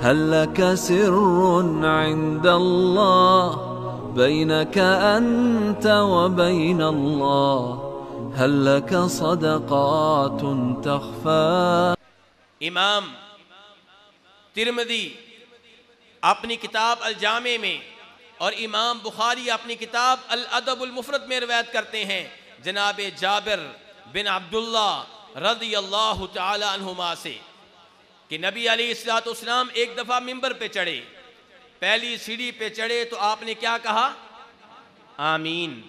هل لك سر عند الله بينك أنت وبين الله هل لك صدقات تخفى. امام ترمذی اپنی کتاب الجامع میں اور امام بخاری اپنی کتاب الادب المفرد میں روایت کرتے ہیں جناب جابر بن عبداللہ رضی اللہ تعالی عنہما سے کہ نبی علیہ السلام ایک دفعہ ممبر پہ چڑھے. پہلی سیڑھی پہ چڑھے تو آپ نے کیا کہا؟ آمین.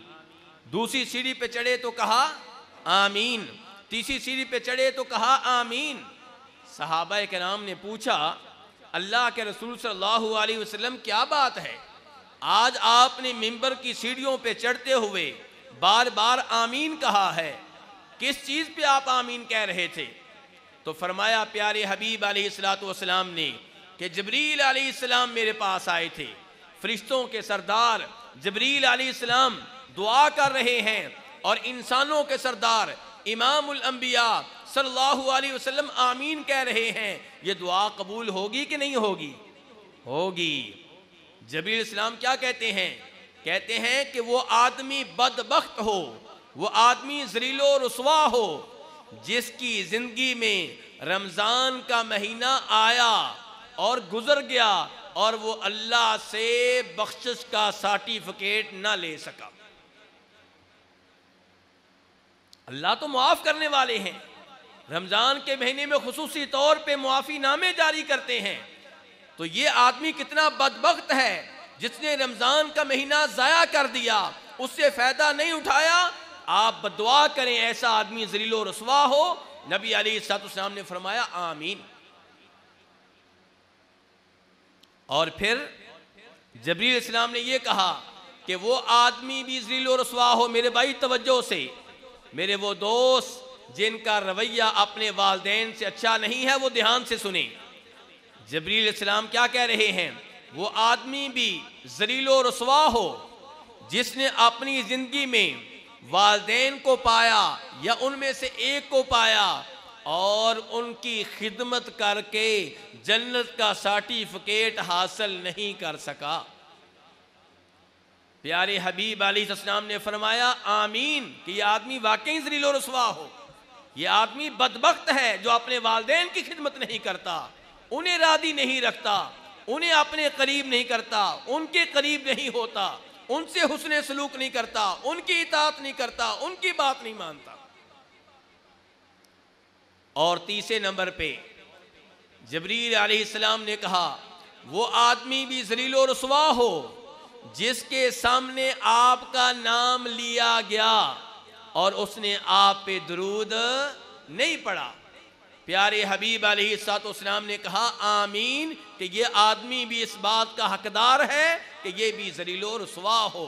دوسری سیڑھی پہ چڑھے تو کہا آمین. تیسری سیڑھی پہ چڑھے تو کہا آمین. صحابہ کرام نے پوچھا اللہ کے رسول صلی اللہ علیہ وسلم کیا بات ہے، آج آپ نے ممبر کی سیڑھیوں پہ چڑھتے ہوئے بار بار آمین کہا ہے، کس چیز پہ آپ آمین کہہ رہے تھے؟ تو فرمایا پیارے حبیب علیہ السلام نے کہ جبریل علیہ السلام میرے پاس آئے تھے، فرشتوں کے سردار جبریل علیہ السلام دعا کر رہے ہیں اور انسانوں کے سردار امام الانبیاء صلی اللہ علیہ وسلم آمین کہہ رہے ہیں، یہ دعا قبول ہوگی کہ نہیں ہوگی؟ ہوگی. جبریل علیہ السلام کیا کہتے ہیں؟ کہتے ہیں کہ وہ آدمی بدبخت ہو، وہ آدمی ذلیل و رسوا ہو جس کی زندگی میں رمضان کا مہینہ آیا اور گزر گیا اور وہ اللہ سے بخشش کا سرٹیفکیٹ نہ لے سکا. اللہ تو معاف کرنے والے ہیں، رمضان کے مہینے میں خصوصی طور پہ معافی نامے جاری کرتے ہیں. تو یہ آدمی کتنا بدبخت ہے جس نے رمضان کا مہینہ ضائع کر دیا، اس سے فائدہ نہیں اٹھایا. آپ بدعا کریں ایسا آدمی ذلیل و رسوا ہو. نبی علیہ السلام نے فرمایا آمین. اور پھر جبریل علیہ السلام نے یہ کہا کہ وہ آدمی بھی ذلیل و رسوا ہو. میرے بھائی توجہ سے، میرے وہ دوست جن کا رویہ اپنے والدین سے اچھا نہیں ہے وہ دھیان سے سنیں. جبریل علیہ السلام کیا کہہ رہے ہیں؟ وہ آدمی بھی ذلیل و رسوا ہو جس نے اپنی زندگی میں والدین کو پایا یا ان میں سے ایک کو پایا اور ان کی خدمت کر کے جنت کا سرٹیفکیٹ حاصل نہیں کر سکا. پیارے حبیب علیہ السلام نے فرمایا آمین کہ یہ آدمی واقعی ذلیل و رسوا ہو. یہ آدمی بدبخت ہے جو اپنے والدین کی خدمت نہیں کرتا، انہیں راضی نہیں رکھتا، انہیں اپنے قریب نہیں کرتا، ان کے قریب نہیں ہوتا، ان سے حسن سلوک نہیں کرتا، ان کی اطاعت نہیں کرتا، ان کی بات نہیں مانتا. اور تیسرے نمبر پہ جبریل علیہ السلام نے کہا وہ آدمی بھی ذلیل و رسوا ہو جس کے سامنے آپ کا نام لیا گیا اور اس نے آپ پہ درود نہیں پڑھا. پیارے حبیب علیہ السلام نے کہا آمین کہ یہ آدمی بھی اس بات کا حقدار ہے کہ یہ بھی ذلیل و رسوا ہو،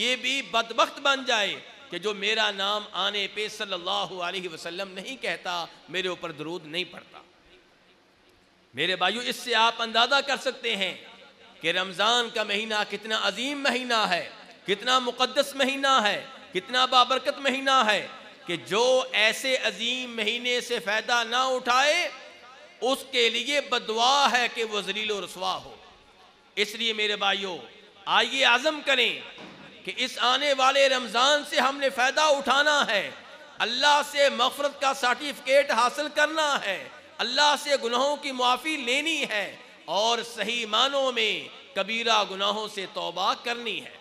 یہ بھی بدبخت بن جائے کہ جو میرا نام آنے پہ صلی اللہ علیہ وسلم نہیں کہتا، میرے اوپر درود نہیں پڑھتا. میرے بھائیو، اس سے آپ اندازہ کر سکتے ہیں کہ رمضان کا مہینہ کتنا عظیم مہینہ ہے، کتنا مقدس مہینہ ہے، کتنا بابرکت مہینہ ہے کہ جو ایسے عظیم مہینے سے فائدہ نہ اٹھائے اس کے لیے بددعا ہے کہ وہ ذلیل و رسوا ہو. اس لیے میرے بھائیو، آئیے عزم کریں کہ اس آنے والے رمضان سے ہم نے فائدہ اٹھانا ہے، اللہ سے مغفرت کا سرٹیفکیٹ حاصل کرنا ہے، اللہ سے گناہوں کی معافی لینی ہے اور صحیح معنوں میں کبیرہ گناہوں سے توبہ کرنی ہے.